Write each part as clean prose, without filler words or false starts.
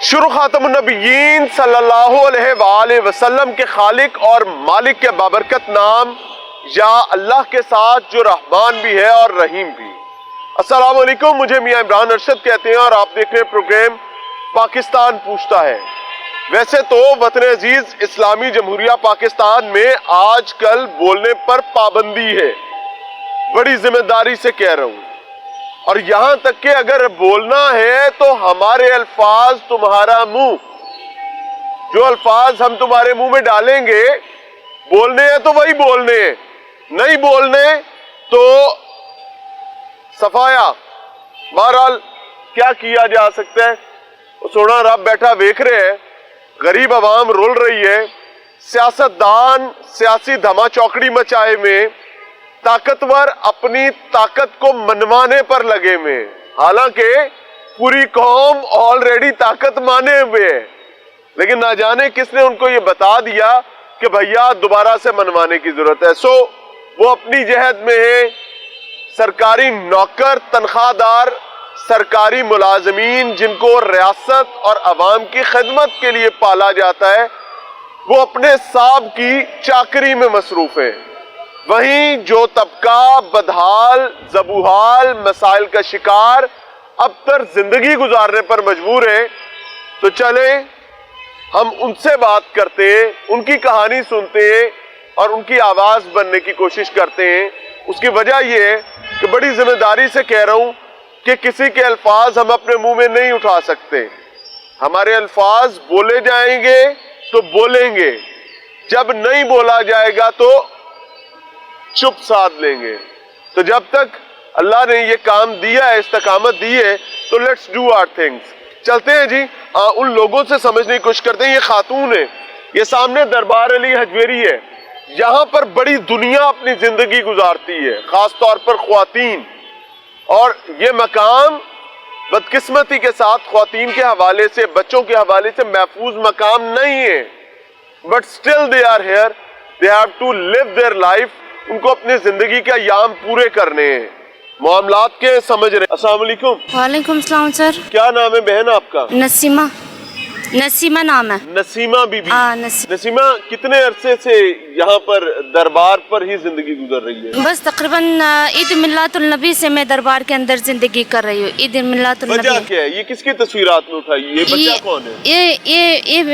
शुरू खातमुन नबिय्यीन सल्लल्लाहु अलैहि वसल्लम के खालिक और मालिक के बाबरकत नाम या अल्लाह के साथ जो रहमान भी है और रहीम भी। अस्सलाम वालेकुम, मुझे मियां इमरान अरशद कहते हैं और आप देख रहे हैं प्रोग्राम पाकिस्तान पूछता है। वैसे तो वतन अजीज इस्लामी जमहूरिया पाकिस्तान में आजकल बोलने पर पाबंदी है, बड़ी जिम्मेदारी से कह रहा हूं, और यहां तक कि अगर बोलना है तो हमारे अल्फाज तुम्हारा मुंह, जो अल्फाज हम तुम्हारे मुंह में डालेंगे बोलने हैं तो वही बोलने हैं, नहीं बोलने तो सफाया। बहरहाल क्या किया जा सकता है, सोना रब बैठा देख रहे हैं, गरीब आवाम रुल रही है, सियासतदान सियासी धमा चौकड़ी मचाए में, ताकतवर अपनी ताकत को मनवाने पर लगे हुए, हालांकि पूरी कौम ऑलरेडी ताकत माने हुए है, लेकिन ना जाने किसने उनको ये बता दिया कि भैया दोबारा से मनवाने की जरूरत है। सो वो अपनी जहद में है। सरकारी नौकर, तनख्वाहदार, सरकारी मुलाजमीन जिनको रियासत और अवाम की खिदमत के लिए पाला जाता है, वो अपने साहब की चाकरी में मसरूफ है। वहीं जो तबका बदहाल, जबूहाल, मसाइल का शिकार अबतर जिंदगी गुजारने पर मजबूर है, तो चले हम उनसे बात करते हैं, उनकी कहानी सुनते हैं और उनकी आवाज बनने की कोशिश करते हैं। उसकी वजह यह है कि बड़ी जिम्मेदारी से कह रहा हूं कि किसी के अल्फाज हम अपने मुंह में नहीं उठा सकते। हमारे अल्फाज बोले जाएंगे तो बोलेंगे, जब नहीं बोला जाएगा तो चुप साध लेंगे। तो जब तक अल्लाह ने ये काम दिया है, इस्तकामत दी है, तो लेट्स डू आवर थिंग्स। चलते हैं जी, उन लोगों से समझने की कोशिश करते हैं। ये खातून है, ये सामने दरबार अली हजवेरी है, यहाँ पर बड़ी दुनिया अपनी जिंदगी गुजारती है, खास तौर पर ख्वातीन, और ये मकाम बदकिस्मती के साथ ख्वातीन के हवाले से, बच्चों के हवाले से महफूज मकाम नहीं है, but still they are here, they have to live their life. उनको अपनी जिंदगी के अयाम पूरे करने हैं, मामलात के समझ रहे। अस्सलाम वालेकुम। वालेकुम सलाम सर। क्या नाम है बहन आपका? नसीमा। नसीमा नाम है। नसीमा बीबी। नसीमा कितने अरसे से यहाँ पर दरबार पर ही जिंदगी गुजर रही है? बस तकरीबन ईद मिलातुल नबी से मैं दरबार के अंदर जिंदगी कर रही हूँ। ईद मिलातुल नबी। वजह क्या है? ये किसकी तस्वीरात में उठाई? ये बच्चा कौन है?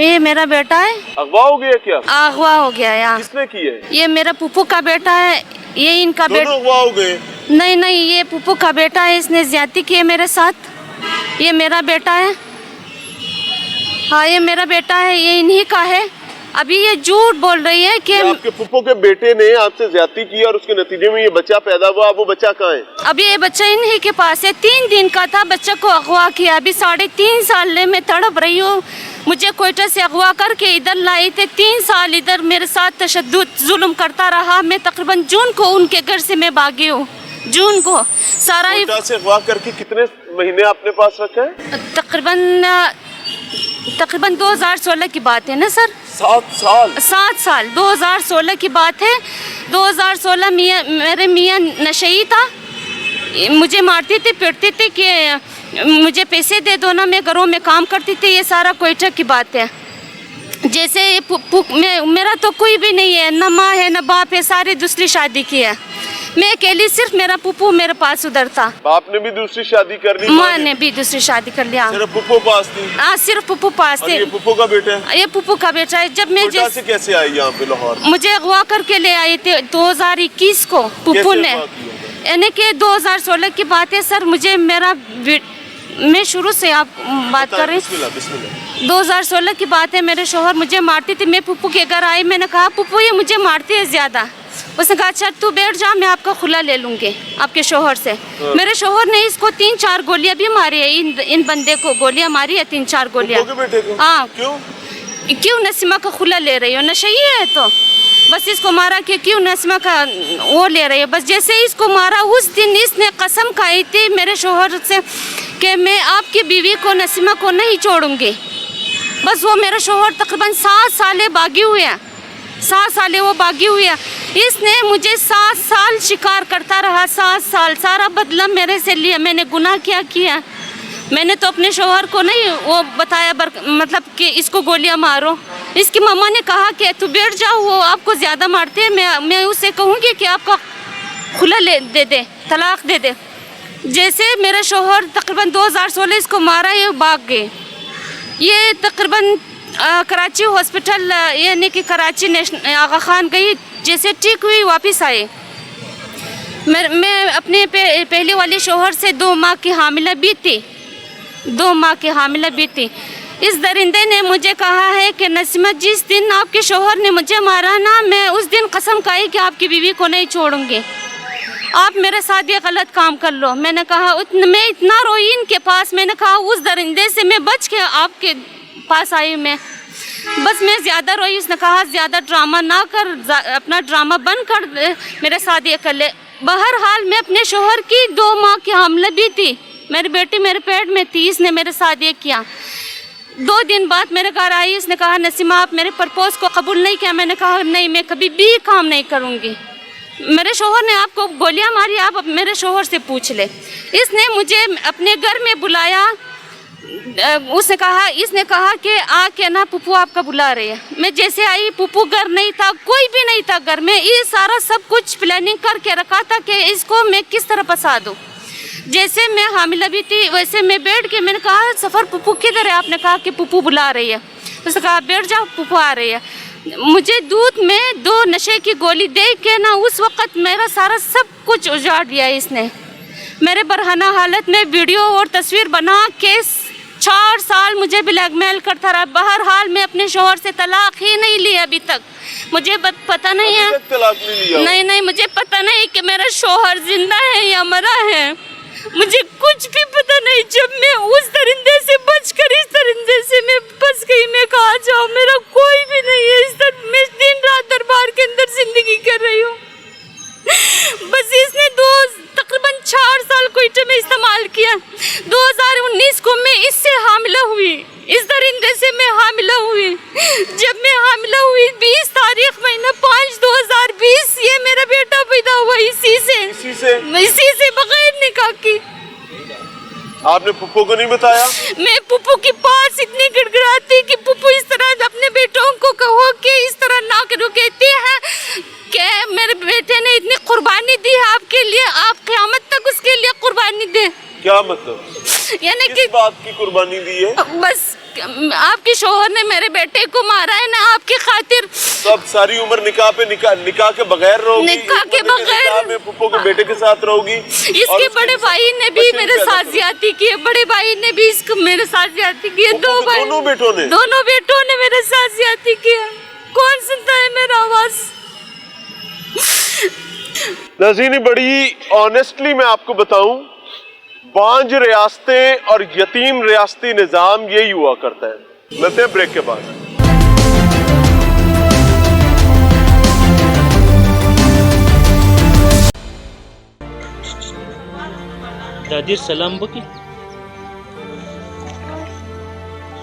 ये मेरा बेटा है। अगवा हो गया क्या? अगवा हो गया यार। किसने की है? ये मेरा पुप्पू का बेटा है, ये इनका बेटा। अगवा हो गए? नहीं, ये पुप्पू का बेटा है, इसने ज्यादती की है मेरे साथ। ये मेरा बेटा है, हाँ ये मेरा बेटा है, ये इन्हीं का है। अभी ये झूठ बोल रही है कि आपके पुप्पो के बेटे ने आपसे ज्यादती की और उसके नतीजे में ये बच्चा पैदा हुआ। अब वो बच्चा कहाँ है? अभी ये बच्चा इन्हीं के पास है, 3 दिन का था, बच्चा को अगवा किया। अभी 3.5 साल में तड़प रही हूँ। मुझे कोयटा से अगवा करके इधर लाए थे, 3 साल इधर मेरे साथ तशद्दुद जुल्म करता रहा। मैं तकरीबन जून को उनके घर से मैं भागी हूँ, जून को। सारा कोयटा से अगवा करके कितने महीने अपने पास रखा है? तकरीबन 2016 की बात है ना सर। 7 साल। 2016 की बात है। 2016 मेरे मियाँ नशई था, मुझे मारती थी, पीटती थी कि मुझे पैसे दे दो ना, मैं घरों में काम करती थी। ये सारा कोयटा की बात है। जैसे मेरा तो कोई भी नहीं है, न माँ है न बाप है, सारी दूसरी शादी की है। मैं अकेली, सिर्फ मेरा पुप्पू मेरे पास उधर था। बाप ने भी दूसरी शादी कर ली? माँ ने भी दूसरी शादी कर लिया। सिर्फ पुप्पू पास थी? हाँ, सिर्फ पुप्पू पास थे। ये पुप्पू का बेटा है? ये पुप्पू का बेटा है। जब मैं से कैसे आई यहाँ पे लाहौर? मुझे अगवा करके ले आए थे 2021 को पुप्पू ने, यानी कि 2016 की बात है सर। मुझे मैं शुरू से आप बात कर रही हूँ। 2016 की बात है। मेरे शोहर मुझे मारती थी, मैं पुप्पू के घर आई, मैंने कहा पुप्पू ये मुझे मारती है ज्यादा। उसने कहा अच्छा तू बैठ जा, मैं आपका खुला ले लूंगी आपके शोहर से। मेरे शोहर ने इसको 3-4 गोलियां भी मारी है, इन बंदे को गोलियां मारी है, 3-4 गोलियां। हाँ। क्यों नसीमा का खुला ले रही हो? नशई है तो बस इसको मारा कि क्यों नसीमा का वो ले रही है। बस जैसे ही इसको मारा, उस दिन इसने कसम खाई थी मेरे शोहर से कि मैं आपकी बीवी को, नसीमा को नहीं छोड़ूंगी। बस वो मेरा शोहर तकरीबन 7 साल बागी हुए हैं, 7 साल वो बागी हुई है। इसने मुझे 7 साल शिकार करता रहा, 7 साल। सारा बदला मेरे से लिया। मैंने गुनाह क्या किया? मैंने तो अपने शौहर को नहीं वो बताया मतलब कि इसको गोलियां मारो। इसकी मम्मा ने कहा कि तू बैठ जाओ, वो आपको ज़्यादा मारते हैं, मैं उससे कहूँगी कि आपका खुला दे दे, तलाक दे दे। जैसे मेरा शौहर तकरीबन 2016 इसको मारा, ये भाग गए। ये तकरीबन कराची हॉस्पिटल यानी कि कराची नेशनल आगा खान गई, जैसे ठीक हुई वापस आए। मैं अपने पहले वाले शौहर से 2 माह की हामिला भी थी, 2 माह की हामिला भी थी। इस दरिंदे ने मुझे कहा है कि नसीमा जिस दिन आपके शौहर ने मुझे मारा ना, मैं उस दिन कसम खाई कि आपकी बीवी को नहीं छोड़ूंगी, आप मेरे साथ ये गलत काम कर लो। मैंने कहा मैं इतना रोई इनके पास, मैंने कहा उस दरिंदे से मैं बच के आपके पास आई, मैं बस मैं ज़्यादा रोई। उसने कहा ज़्यादा ड्रामा ना कर, अपना ड्रामा बंद कर, मेरे साथ ये कर ले। बहरहाल मैं अपने शौहर की 2 माह की हामिला भी थी, मेरी बेटी मेरे पेट में थी, इसने मेरे साथ ये किया। 2 दिन बाद मेरे घर आई, इसने कहा नसीमा आप मेरे प्रपोज को कबूल नहीं किया। मैंने कहा नहीं, मैं कभी भी काम नहीं करूँगी, मेरे शौहर ने आपको गोलियां मारी, आप मेरे शौहर से पूछ ले। इसने मुझे अपने घर में बुलाया, इसने कहा कि आके ना पुप्पू आपका बुला रही है। मैं जैसे आई, पुप्पू घर नहीं था, कोई भी नहीं था घर में। ये सारा सब कुछ प्लानिंग करके रखा था कि इसको मैं किस तरह फंसा दूँ। जैसे मैं हामिला भी थी वैसे मैं बैठ के मैंने कहा सफ़र पुप्पू किधर है? आपने कहा कि पुप्पू बुला रही है। उसने कहा बैठ जाओ, पुप्पू आ रही है। मुझे दूध में 2 नशे की गोली दे के ना उस वक़्त मेरा सारा सब कुछ उजाड़ दिया इसने। मेरे बरहना हालत में वीडियो और तस्वीर बना के 4 साल मुझे ब्लैकमेल करता रहा। बहरहाल मैं अपने शौहर से तलाक ही नहीं ली अभी तक। मुझे पता नहीं है, तलाक नहीं लिया? नहीं, मुझे पता नहीं कि मेरा शौहर जिंदा है या मरा है, मुझे कुछ भी पता नहीं। जब मैं उस दरिंदे से बचकर इस दरिंदे से मैं फंस गई, मैं कहा जाऊँ, मेरा कोई भी नहीं है। मैं दिन रात दरबार के अंदर जिंदगी कर रही हूँ। बस इसने तकरीबन 4 साल क्वेटा में इस्तेमाल किया। 2019 को मैं इससे हामिला हुई, इस दरिंदे से मैं हामिला हुई। जब मैं हामिला हुई 20 तारीख महीना 5 2020, ये मेरा बेटा पैदा हुआ इसी से बगैर निकाह की। आपने पुप्पू को नहीं बताया? मैं पुप्पू की पास इतनी गिड़गिड़ाती कि पुप्पू इस तरह अपने बेटों को कहो कि इस तरह ना करो। कहती है कि मेरे बेटे ने इतनी कुर्बानी दी है आपके लिए, आप क़यामत तक उसके लिए कुर्बानी दे। क्या मतलब? यानी किस बात की कुर्बानी दी है? बस आपके शौहर ने मेरे बेटे को मारा है ना, आपकी खातिर। तो अब सारी उम्र निकाह के बगैर रहोगी? निकाह के बगैर में पुप्पू के बेटे के साथ रहोगी? इसके बड़े भाई ने भी मेरे साथ ज्यादती की है, बड़े भाई ने भी इसको मेरे साथ ज्यादती की है। दोनों बेटों ने मेरे साथ ज्यादती की है। कौन सुनता है मेरा आवाज? नाज़रीन, बड़ी ऑनेस्टली मैं आपको बताऊं, बांझ रियासतें और यतीम रियासती निज़ाम यही हुआ करता है। मिलते हैं ब्रेक के बाद। दादी सलाम बकी।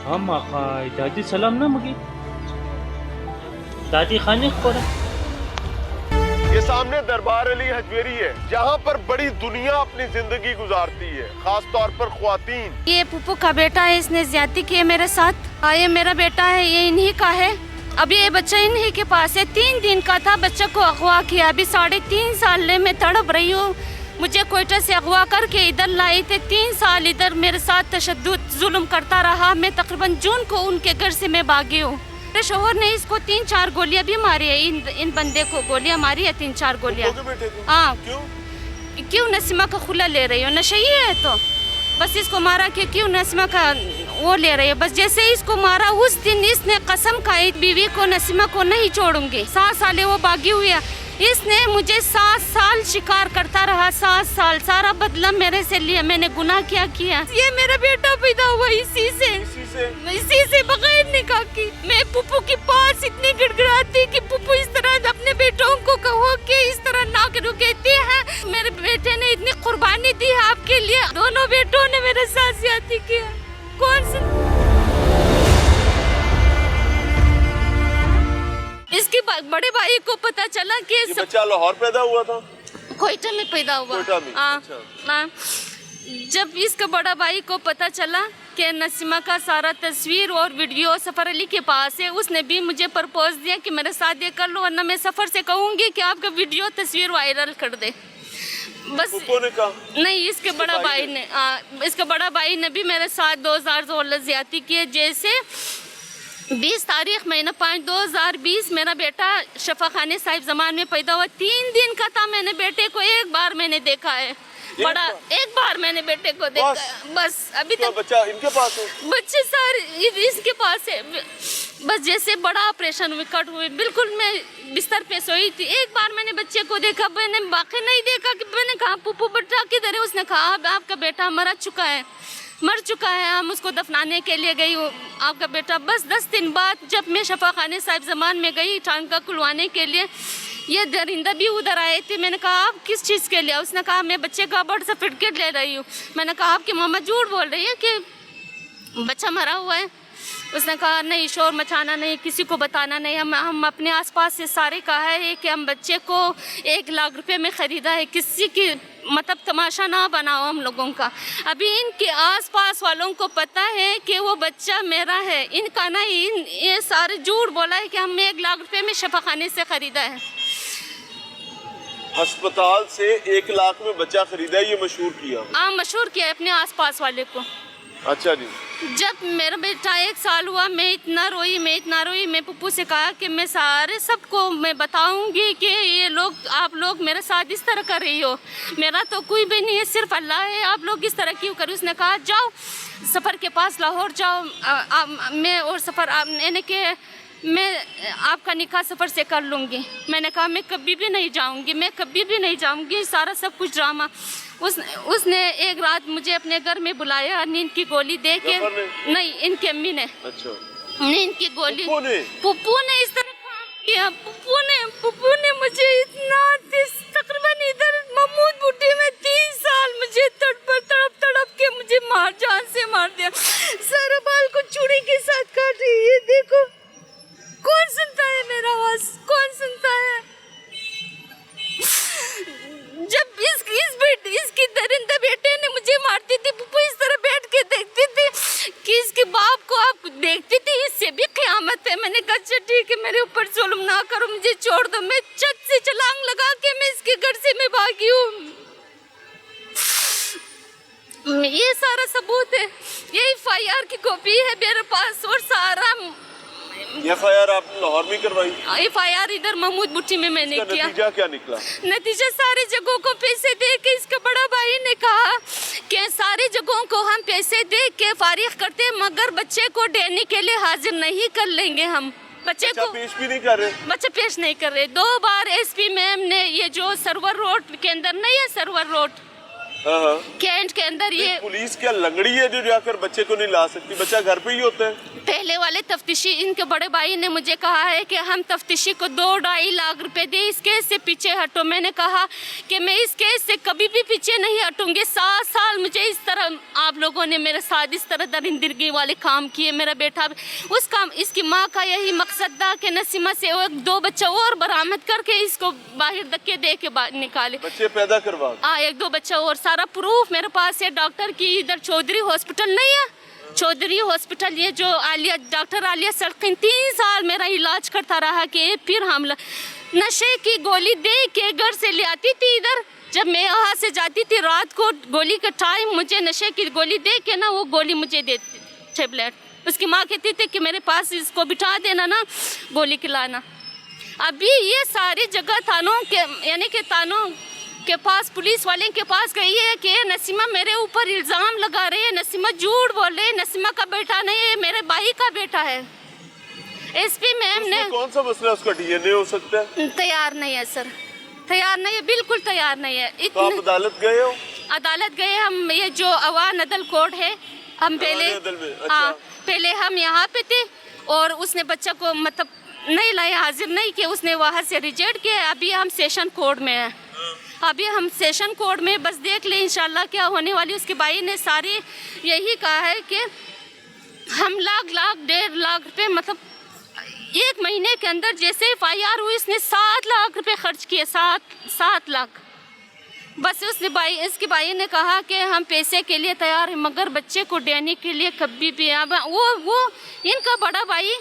हम आखाय दादी सलाम ना मगी। दादी खाने खोरा। ये सामने दरबार अली हजवेरी है, जहाँ पर बड़ी दुनिया अपनी जिंदगी गुजारती है, खास तौर पर ख्वातीन। ये पुप्पू का बेटा है, इसने ज्यादती की है मेरे साथ। ये मेरा बेटा है, ये इन्हीं का है। अभी ये बच्चा इन्हीं के पास है। 3 दिन का था, बच्चा को अगवा किया। अभी 3.5 साल में तड़प रही हूँ। मुझे क्वेटा से अगवा करके इधर लाई थे। 3 साल इधर मेरे साथ तशद्दुद जुल्म करता रहा। मैं तकरीबन जून को उनके घर से मैं भागी हूँ। मेरे शौहर ने इसको 3-4 गोलियां भी मारी है। इन बंदे को गोलियां मारी है, 3-4 गोलियां। हाँ, क्यों नसीमा का खुला ले रही हो? नशा ही है तो बस इसको मारा कि क्यों नसीमा का वो ले रही है। बस जैसे इसको मारा उस दिन इसने कसम खाई बीवी को, नसीमा को नहीं छोड़ूंगी। 7 साल वो भागी हुई है। इसने मुझे 7 साल शिकार करता रहा, 7 साल। सारा बदला मेरे से लिया। मैंने गुनाह क्या किया? ये मेरा बेटा पैदा हुआ इसी से बगैर निकाह की। मैं पुप्पू के पास इतनी गिड़गिड़ाती कि पुप्पू इस तरह अपने बेटों को कहो कि इस तरह ना करो। कहते हैं मेरे बेटे ने इतनी कुर्बानी दी है आपके लिए। दोनों बेटों ने मेरे साथ ज्यादती किया। कौन सा इसके बड़े भाई को पता चला कि ये बच्चा लाहौर पैदा हुआ था, क्वेटा में पैदा हुआ। क्वेटा में? हाँ, अच्छा। हाँ। जब इसका बड़ा भाई को पता चला कि नसीमा का सारा तस्वीर और वीडियो सफ़र अली के पास है, उसने भी मुझे प्रपोज दिया कि मेरे साथ ये कर लो, वरना मैं सफ़र से कहूँगी कि आपका वीडियो तस्वीर वायरल कर दे। बस ने कहा नहीं, इसके बड़ा भाई ने इसका बड़ा भाई ने भी मेरे साथ 2016 ज्यादती की। जैसे 20 तारीख महीना 5 2020 मेरा बेटा शफा खाने साहिब जमान में पैदा हुआ। 3 दिन का था, मैंने बेटे को एक बार मैंने देखा है, बड़ा एक बार मैंने बेटे को देखा है बस। अभी तक बच्चा इनके पास है, बच्चे सारे इसके पास है। बस जैसे बड़ा ऑपरेशन हुए, कट हुए, बिल्कुल मैं बिस्तर पे सोई थी, एक बार मैंने बच्चे को देखा। मैंने बाकी नहीं देखा कि मैंने कहा पुप्पू बेटा किधर है। उसने कहा आपका बेटा मर चुका है, हम उसको दफनाने के लिए गई हूँ आपका बेटा। बस 10 दिन बाद जब मैं शफा खाने साहिब जमान में गई टांका खुलवाने के लिए, ये दरिंदा भी उधर आए थे। मैंने कहा आप किस चीज़ के लिए? उसने कहा मैं बच्चे का बर्थ सर्टिफिकेट ले रही हूँ। मैंने कहा आपकी मामा झूठ बोल रही है कि बच्चा मरा हुआ है। उसने कहा नहीं, शोर मचाना नहीं, किसी को बताना नहीं। हम अपने आसपास से सारे कहा है कि हम बच्चे को 1 लाख रुपए में ख़रीदा है, किसी की मतलब तमाशा ना बनाओ हम लोगों का। अभी इनके आसपास वालों को पता है कि वो बच्चा मेरा है। इनका ना ये सारे झूठ बोला है कि हमने 1 लाख रुपए में शफा खाने से ख़रीदा है। अस्पताल से 1 लाख में बच्चा खरीदा, ये मशहूर किया। हाँ, मशहूर किया अपने आसपास वाले को। अच्छा जी। जब मेरा बेटा 1 साल हुआ, मैं इतना रोई। मैं पप्पू से कहा कि मैं सारे सबको मैं बताऊंगी कि ये लोग आप लोग मेरे साथ इस तरह कर रही हो, मेरा तो कोई भी नहीं है, सिर्फ अल्लाह है, आप लोग इस तरह क्यों करें। उसने कहा जाओ सफ़र के पास लाहौर जाओ, मैं और सफ़र यानी कि मैं आपका निकाह सफ़र से कर लूँगी। मैंने कहा मैं कभी भी नहीं जाऊँगी, सारा सब कुछ ड्रामा। उसने एक रात मुझे अपने घर में बुलाया, नींद की गोली दे के, नहीं इनकी अम्मी ने, अच्छा, नींद की गोली, पुप्पू ने इस तरह काम किया। पुप्पू ने मुझे इतना तकरीबन इधर महमूद बुट्टी में 3 साल मुझे तड़प के मुझे जान से मार दिया। सारा बाल को छुरी के साथ काट रही है। देखो कौन सुनता है मेरा आवाज, कौन सुनता है? जब इसकी दरिंदा बेटे ने मुझे मारती थी, पुप्पू इस तरह बैठ के देखती थी कि इसके बाप को आप देखती थी, इससे भी क़यामत है। मैंने कहा अच्छा ठीक है, मेरे ऊपर जुल्म ना करो, मुझे छोड़ दो। मैं छत से छलांग लगा के मैं इसके घर से मैं भागी हूँ। ये सारा सबूत है, ये FIR की कॉपी है मेरे पास, और सारा FIR आपने लाहौर में करवाई? FIR इधर महमूद बुट्टी में मैंने किया। नतीजा क्या निकला? नतीजा सारी जगहों को पैसे दे के, इसका बड़ा भाई ने कहा कि सारी जगहों को हम पैसे दे के फारिग करते, मगर बच्चे को देने के लिए हाजिर नहीं कर लेंगे हम। बच्चे को पेश भी नहीं कर रहे, बच्चे पेश नहीं कर रहे। 2 बार SP मैम ने, ये जो सरवर रोड के अंदर नहीं है, सरवर रोड कैंट के अंदर, ये पुलिस क्या लंगड़ी है जो जाकर बच्चे को नहीं ला सकती? बच्चा घर पे ही होता है। पहले वाले तफ्तीशी, इनके बड़े भाई ने मुझे कहा है कि हम तफ्तीशी को 2-2.5 लाख रुपए दे, इस केस से पीछे हटो। मैंने कहा कि मैं इस केस से कभी भी पीछे नहीं हटूंगी। 7 साल मुझे इस तरह आप लोगों ने मेरे साथ इस तरह दरिंदगी वाले काम किए। मेरा बेटा उस काम, इसकी माँ का यही मकसद था कि नसीमा से 2 बच्चा और बरामद करके इसको बाहर धक्के दे के निकाले, बच्चे पैदा करवा। हाँ, 1-2 बच्चा और, सारा प्रूफ मेरे पास है। डॉक्टर की इधर चौधरी हॉस्पिटल नहीं है, चौधरी हॉस्पिटल, ये जो डॉक्टर आलिया सड़किन 3 साल मेरा इलाज करता रहा कि फिर हमला, नशे की गोली दे के घर से ले आती थी इधर। जब मैं यहाँ से जाती थी रात को, गोली का टाइम, मुझे नशे की गोली दे के ना वो गोली मुझे देती, टेबलेट। उसकी माँ कहती थी कि मेरे पास इसको बिठा देना ना, गोली खिलाना। अभी ये सारी जगह थानों के, यानी कि थानों के पास, पुलिस वाले के पास गई है कि नसीमा मेरे ऊपर इल्ज़ाम लगा रही है, नसीमा झूठ बोल रही है, नसीमा का बेटा नहीं है, मेरे भाई का बेटा है। SP मैम ने, कौन सा मसला, उसका DNA हो सकता है? तैयार नहीं है सर, तैयार नहीं है, बिल्कुल तैयार नहीं है। तो आप अदालत गए हो? अदालत गए हम, ये जो अवान अदल कोर्ट है, हम पहले, हाँ पहले हम यहाँ पे थे, और उसने बच्चा को मतलब नहीं लाए, हाजिर नहीं किया, उसने वहाँ से रिजेक्ट किया। अभी हम सेशन कोर्ट में हैं, अभी हम सेशन कोर्ट में, बस देख ले इंशाल्लाह क्या होने वाली। उसके भाई ने सारी यही कहा है कि हम लाख 1.5 लाख रुपए, मतलब 1 महीने के अंदर जैसे FIR हुई, इसने 7 लाख रुपए खर्च किए, 7 लाख। बस इसके भाई ने कहा कि हम पैसे के लिए तैयार हैं मगर बच्चे को देने के लिए कभी भी अब वो इनका बड़ा भाई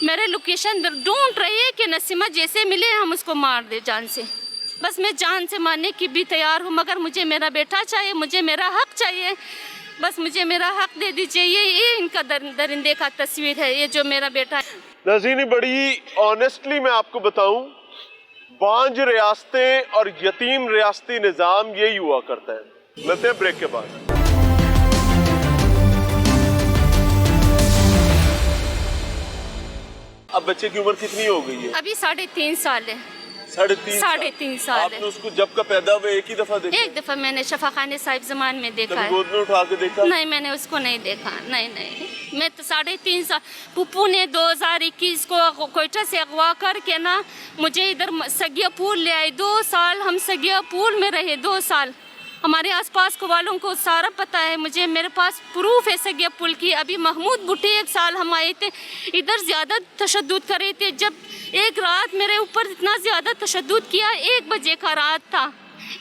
मेरे लोकेशन ढूंढ रही है कि नसीमा जैसे मिले हम उसको मार दे जान से। बस मैं जान से मारने की भी तैयार हूँ मगर मुझे मेरा बेटा चाहिए, मुझे मेरा हक चाहिए, बस मुझे मेरा हक दे दीजिए। ये इनका दरिंदे का तस्वीर है, ये जो मेरा बेटा है। नाज़रीन, बड़ी ऑनेस्टली मैं आपको बताऊं, बांझ रियासतें और यतीम रियासती निज़ाम यही हुआ करता है। मिलते हैं ब्रेक के बाद। अब बच्चे की उम्र कितनी हो गई है? अभी 3.5 साल है। 3.5 साल है। आपने उसको जब का पैदा हुआ एक ही दफा देखा? एक दफा मैंने शफाखाने साहिब जमान में देखा है। गोद में उठा के देखा? नहीं, मैंने उसको नहीं देखा। नहीं मैं तो 3.5 साल, पुप्पू ने 2021 को कोयटा से अगवा करके ना मुझे इधर सगिया पुल ले आए। 2 साल हम सगिया पुल में रहे, 2 साल। हमारे आसपास को वालों को सारा पता है, मुझे मेरे पास प्रूफ है सगिया पुल की। अभी महमूद भुट्टी 1 साल हम आए थे, इधर ज़्यादा तशद्दुद कर रहे थे। जब एक रात मेरे ऊपर इतना ज़्यादा तशद्दुद किया, 1 बजे का रात था,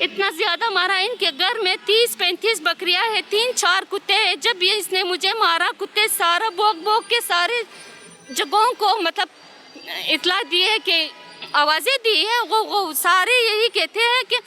इतना ज़्यादा मारा। इनके घर में 30-35 बकरियां हैं, 3-4 कुत्ते हैं। जब ये इसने मुझे मारा, कुत्ते सारा भौंक के सारे जगहों को मतलब इतला दी है कि आवाज़ें दी है। वो सारे यही कहते हैं कि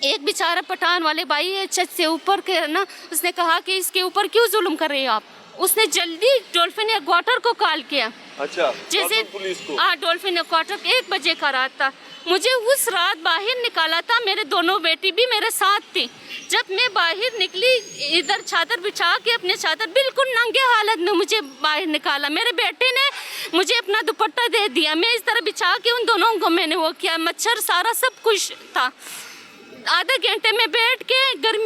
एक बेचारा पठान वाले भाई है छत से ऊपर के ना, उसने कहा कि इसके ऊपर क्यों जुल्म कर रहे हो आप। उसने जल्दी डॉल्फिन एक्वाटर को कॉल किया। अच्छा, जैसे पुलिस को? हाँ, डॉल्फिन एक्वाटर 1 बजे का रात था। मुझे उस रात बाहर निकाला था, मेरे दोनों बेटी भी मेरे साथ थी। जब मैं बाहर निकली, इधर चादर बिछा के अपने चादर बिल्कुल नंगे हालत में मुझे बाहर निकाला। मेरे बेटे ने मुझे अपना दुपट्टा दे दिया, मैं इस तरह बिछा के उन दोनों को मैंने वो किया। मच्छर सारा सब कुछ था। आधे घंटे में बैठ के,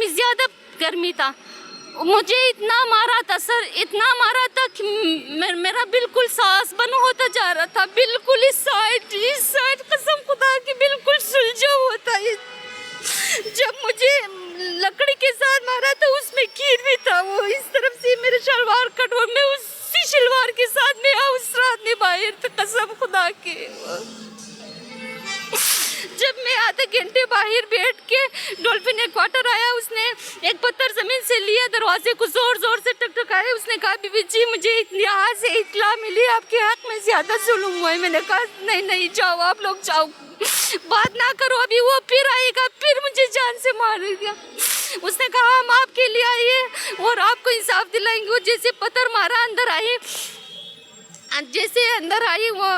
ज़्यादा गर्मी था, मुझे इतना मारा था सर, इतना मारा था कि मेरा बिल्कुल सांस बंद होता जा रहा था। बिल्कुल इस साइड कसम खुदा की बिल्कुल सुलझा हुआ था। जब मुझे लकड़ी के साथ मारा था उसमें कील भी था। वो इस तरफ से मेरे शलवार कट हुआ, मैं उसी शलवार के साथ में उस रात में बाहर था कसम खुदा की। जब मैं आधे घंटे बाहर बैठ के डॉल्फिन एक्वाटर आया, उसने एक पत्थर जमीन से लिया, दरवाजे को जोर जोर से टकटकाया। उसने कहा बीबी जी मुझे यहाँ से इत्तला मिली आपके हक में ज़्यादा जुल्म हुआ है। मैंने कहा नहीं जाओ, आप लोग जाओ, बात ना करो, अभी वो फिर आएगा, फिर मुझे जान से मारेगा। उसने कहा हम आपके लिए आए और आपको इंसाफ दिलाएंगे। वो जैसे पत्थर मारा अंदर आई, जैसे अंदर आई वो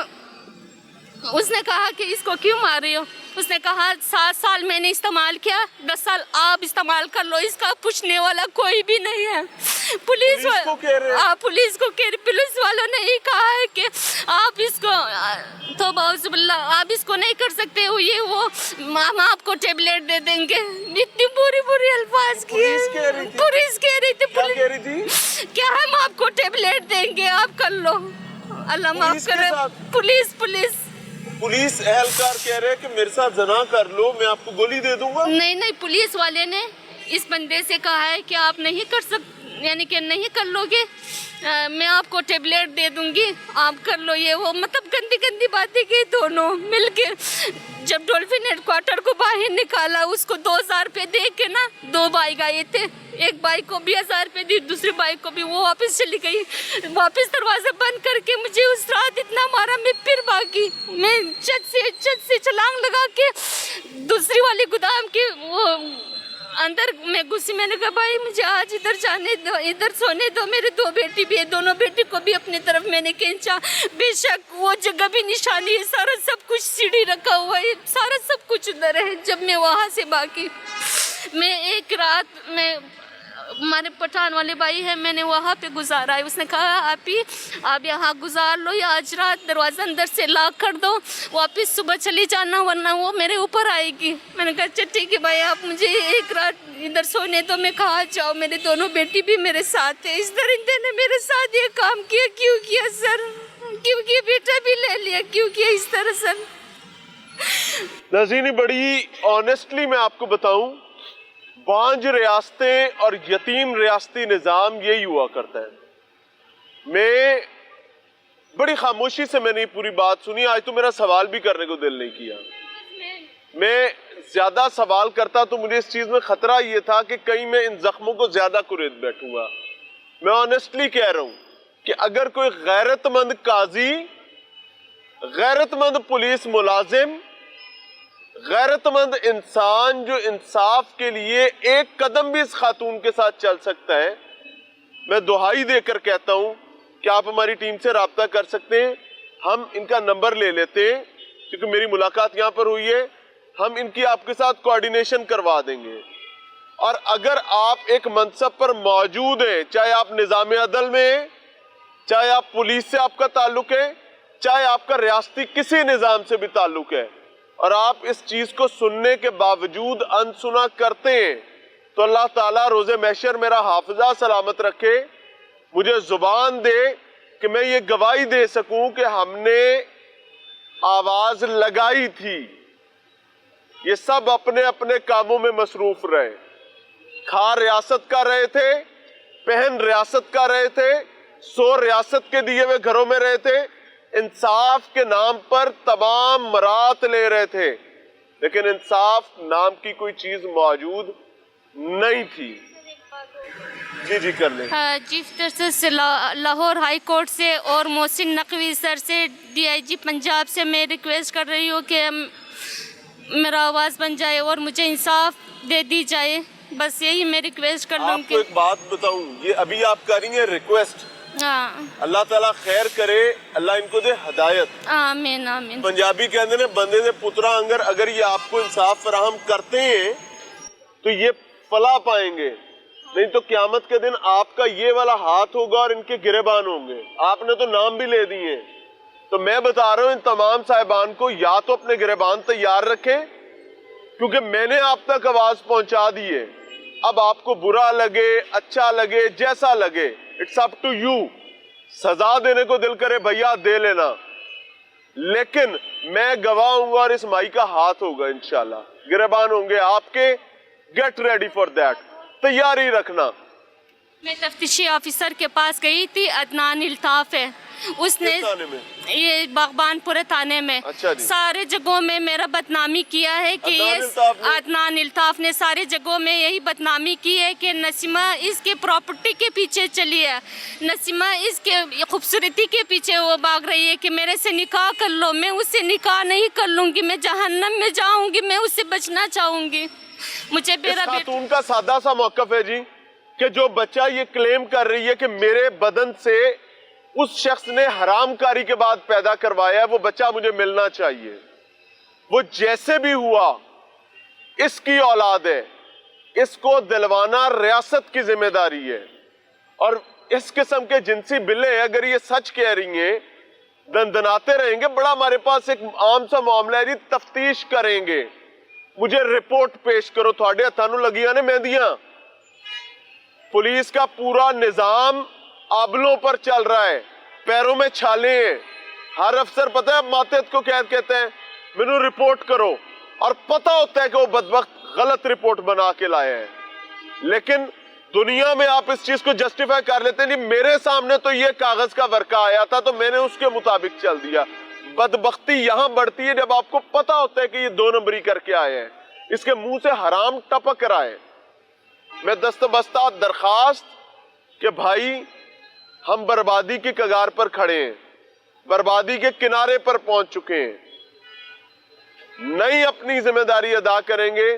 उसने कहा कि इसको क्यों मार रही हो। उसने कहा 7 साल मैंने इस्तेमाल किया, 10 साल आप इस्तेमाल कर लो, इसका पूछने वाला कोई भी नहीं है। पुलिस को कह रहे हैं, पुलिस वालों ने ही कहा है कि आप इसको तो बाउजुबिल्ला आप इसको नहीं कर सकते हो, ये वो हम आपको टेबलेट दे देंगे। इतनी बुरी अल्फाज की पुलिस कह रही थी क्या हम आपको टेबलेट देंगे, आप कर लो, अल्लाह माफ करे। पुलिस एहलकार कह रहे हैं कि मेरे साथ जना कर लो, मैं आपको गोली दे दूंगा। नहीं, पुलिस वाले ने इस बंदे से कहा है कि आप नहीं कर सकते, यानी कि नहीं कर लोगे, मैं आपको टेबलेट दे दूंगी, आप कर लो, ये वो मतलब गंदी बातें की दोनों मिलके। जब डॉल्फिन हेडक्वार्टर को बाहर निकाला, उसको 2000 रुपये दे के ना 2 बाइक आए थे, एक बाइक को भी 1000 रुपये दी, दूसरी बाइक को भी, वो वापस चली गई। वापस दरवाजा बंद करके मुझे उस रात इतना मारा, मैं फिर भागी, मैं छत से छलांग लगा के दूसरी वाली गोदाम के वो अंदर मैं घुसी। मैंने कहा भाई मुझे आज इधर जाने दो, इधर सोने दो, मेरे 2 बेटी भी है, दोनों बेटी को भी अपनी तरफ मैंने खींचा। बेशक वो जगह भी निशानी है, सारा सब कुछ सीढ़ी रखा हुआ है, सारा सब कुछ उधर है। जब मैं वहाँ से भागी, मैं एक रात में हमारे पठान वाले भाई है, मैंने वहाँ पे गुजारा है। उसने कहा आप यहाँ गुजार लो, या आज रात दरवाज़ा अंदर से लॉक कर दो, वापस सुबह चली जाना वरना वो मेरे ऊपर आएगी। मैंने कहा अच्छा ठीक है भाई, आप मुझे एक रात इधर सोने दो, मैं कहाँ जाऊँ, मेरे दोनों बेटी भी मेरे साथ है। इस दरिंदे ने मेरे साथ ये काम किया, क्यों किया सर, क्यों किया, बेटा भी ले लिया, क्यों किया इस तरह सर। नाज़रीन, बड़ी ऑनेस्टली मैं आपको बताऊं, बांझ रियासतें और यतीम रियासती निज़ाम यही हुआ करता है। मैं बड़ी खामोशी से मैंने पूरी बात सुनी, आज तो मेरा सवाल भी करने को दिल नहीं किया। میں زیادہ سوال کرتا تو مجھے اس چیز میں خطرہ یہ تھا کہ کہیں میں ان زخموں کو زیادہ کرید بیٹھوں گا. میں آنیسٹلی کہہ رہا ہوں کہ اگر کوئی غیرت مند قاضی، غیرت مند پولیس ملازم، غیرت مند انسان جو انصاف کے لیے ایک قدم بھی اس خاتون کے ساتھ چل سکتا ہے، میں دہائی دے کر کہتا ہوں کہ آپ ہماری ٹیم سے رابطہ کر سکتے ہیں. ہم ان کا نمبر لے لیتے ہیں کیونکہ میری ملاقات یہاں پر ہوئی ہے. ہم ان کی آپ کے ساتھ کوارڈینیشن کروا دیں گے. اور اگر آپ ایک منصب پر موجود ہیں، چاہے آپ نظام عدل میں ہیں، چاہے آپ پولیس سے آپ کا تعلق ہے، چاہے آپ کا ریاستی کسی نظام سے بھی تعلق ہے، اور آپ اس چیز کو سننے کے باوجود انسنا کرتے ہیں، تو اللہ تعالیٰ روز محشر میرا حافظہ سلامت رکھے، مجھے زبان دے کہ میں یہ گواہی دے سکوں کہ ہم نے آواز لگائی تھی. یہ سب اپنے اپنے کاموں میں مصروف رہے، کھا ریاست کا رہے تھے، پہن ریاست کا رہے تھے، سو ریاست کے دیے ہوئے گھروں میں رہے تھے، انصاف کے نام پر تمام مرات لے رہے تھے، لیکن انصاف نام کی کوئی چیز موجود نہیں تھی. جی کر لیں. Chief justice Lahore high court سے اور محسن نقوی سر سے، ڈی آئی جی پنجاب سے میں ریکویسٹ کر رہی ہوں کہ میرا آواز بن جائے اور مجھے انصاف دے دی جائے. بس یہی میں ریکویسٹ کر لوں. آپ کو ایک بات بتاؤں، یہ ابھی آپ کر رہی ہیں ریکویسٹ، اللہ تعالیٰ خیر کرے، اللہ ان کو دے ہدایت. آمین آمین. پنجابی کہتے ہیں بندے دے پترا انگر، اگر یہ آپ کو انصاف فراہم کرتے ہیں تو یہ فلاح پائیں گے، نہیں تو قیامت کے دن آپ کا یہ والا ہاتھ ہوگا اور ان کے گریبان ہوں گے. آپ نے تو نام بھی لے دیے، تو میں بتا رہا ہوں ان تمام صاحبان کو یا تو اپنے گریبان تیار رکھیں، کیونکہ میں نے آپ تک آواز پہنچا دی ہے. اب آپ کو برا لگے، اچھا لگے، جیسا لگے، اٹس اپ ٹو یو. سزا دینے کو دل کرے بھیا دے لینا، لیکن میں گواہ ہوں گا اور اس مائی کا ہاتھ ہوگا انشاءاللہ، گریبان ہوں گے آپ کے. گیٹ ریڈی فار دیٹ، تیاری رکھنا. میں تفتیشی آفیسر کے پاس گئی تھی، عدنان الطاف ہے، اس نے یہ باغبان پورے تھانے میں سارے جگہوں میں میرا بدنامی کیا ہے کہ یہ عدنان الطاف نے سارے جگہوں میں یہی بدنامی کی ہے کہ نسیمہ اس کے پراپرٹی کے پیچھے چلی ہے، نسیمہ اس کے خوبصورتی کے پیچھے وہ بھاگ رہی ہے کہ میرے سے نکاح کر لو. میں اس سے نکاح نہیں کر لوں گی، میں جہنم میں جاؤں گی، میں اس سے بچنا چاہوں گی. مجھے میرا خاتون کا سادہ سا موقف ہے جی کہ جو بچہ یہ کلیم کر رہی ہے کہ میرے بدن سے اس شخص نے حرام کاری کے بعد پیدا کروایا ہے، وہ بچہ مجھے ملنا چاہیے. وہ جیسے بھی ہوا اس کی اولاد ہے، اس کو دلوانا ریاست کی ذمہ داری ہے. اور اس قسم کے جنسی بلے اگر یہ سچ کہہ رہی ہیں، دندناتے رہیں گے، بڑا ہمارے پاس ایک عام سا معاملہ ہے جی، تفتیش کریں گے، مجھے رپورٹ پیش کرو. تھوڑے ہتھانوں لگیاں نے مہندیاں. پولیس کا پورا نظام آبلوں پر چل رہا ہے، پیروں میں چھالے ہیں. ہر افسر پتہ ہے ماتحت کو قید کہتے ہیں، مینوں رپورٹ کرو، اور پتہ ہوتا ہے کہ وہ بدبخت غلط رپورٹ بنا کے لائے ہیں. لیکن دنیا میں آپ اس چیز کو جسٹیفائی کر لیتے ہیں، میرے سامنے تو یہ کاغذ کا ورقہ آیا تھا تو میں نے اس کے مطابق چل دیا. بدبختی یہاں بڑھتی ہے جب آپ کو پتہ ہوتا ہے کہ یہ 2 نمبری کر کے آئے ہیں، اس کے منہ سے حرام ٹپک رہا ہے. میں دست بستہ درخواست کہ بھائی ہم بربادی کی کگار پر کھڑے ہیں، بربادی کے کنارے پر پہنچ چکے ہیں، نہیں اپنی ذمہ داری ادا کریں گے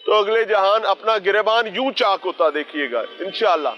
تو اگلے جہان اپنا گریبان یوں چاک ہوتا دیکھیے گا انشاءاللہ.